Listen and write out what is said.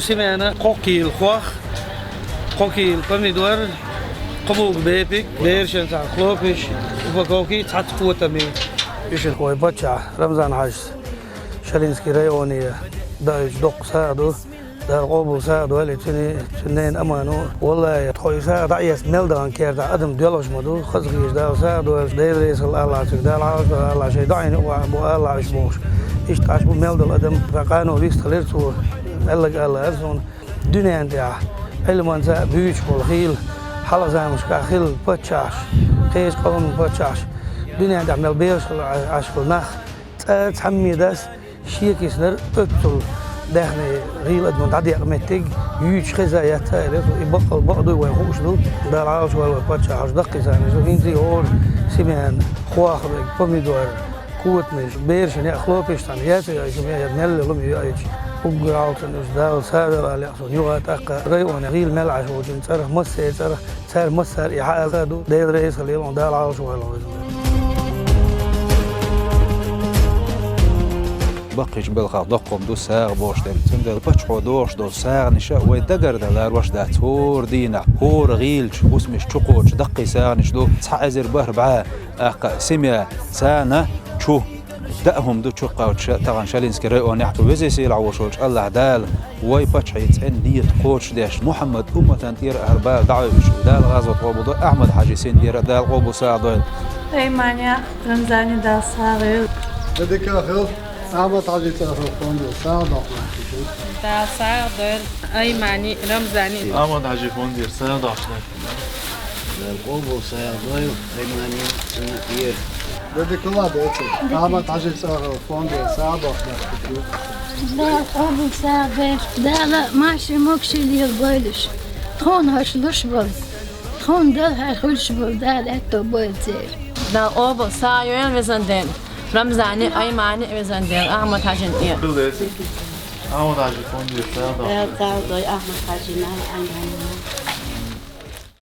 سمعنا قوقي الخوخ قوقي البوميدور قبوق بيبك بيرشن تاع خلوبش وبكوكي تحت فوتامي ايش الكوي باتشا رمضان حاج شالينسكي رايونية دايش دوق ساعدو دار قوبو ساعدو اللي تنين امانو والله تخوي ساعد عيس ميلدان كير تاع ادم ديالوش مدو خزغيش دار ساعدو داير ريس الله دار عاوش الله شي داين ابو الله عشموش ايش تعش بو ميلد الادم فقانو ليستلرتو الله الله ارزون دنيا نتاع علمان ساعد بيوش والخيل حلا زامش كاخيل باتشاش قيس قوم باتشاش دنيا نتاع ملبيرش عشق نخ تحمي داس شيك يسنر اكتل داخني غيل ادمن تعدي قمتك يوش خزايا تالف يبقى بعضه ويخوش دو دار عاوش ولا باتشاش دقي زاني زو انتي هور سيمان خواخ بوميدور كوت مش بيرش ني خلوبش تاع ياتي جميع نل لم يايج وقراوت نزدال سادر على اصل يوغا تاق ريون غيل ملعش وجن صار مسير صار مسر يحال دو داير رئيس خليل دار عاوش ولا بقيش بالخا دقم دو ساغ بوش دل تندل بچو دوش دو ساغ نشا ويدقر دلار واش دا تور دينا هور غيلش وسمش چقوش دقي ساغ نش دو تحازر بهربعا اق سميا سانه شو دأهم دو تشقاوش طبعا شالينسكي رايون يحتو وزيسي العوشوش الله دال واي باتشعيت ان نية قوش داش محمد أمة تير أربال دعوش دال غازوة قوبو أحمد حاجي سين دير دال قوبو ساعدوين أيمانيا رمزاني دال صاغل بدك أخذ أحمد حاجي تأخذ فوندو ساعدوين دال صاغل أيماني رمزاني أحمد حاجي فوندير ساعدوين دال قوبو ساعدوين أيماني سنتير بدك الله بيتي أحمد حاجي تأخذ فوندو ساعدوين دال قوبو ساعدوين دال ماشي موكشي لي البويلش خون هشلوش بل خون دال هشلوش بل دال اتو بويلتير دال قوبو ساغل وزندين رمزاني أيماني وزندين أحمد حاجي نير أحمد حاجي فوندير ساعدوين دال أحمد حاجي نال أيماني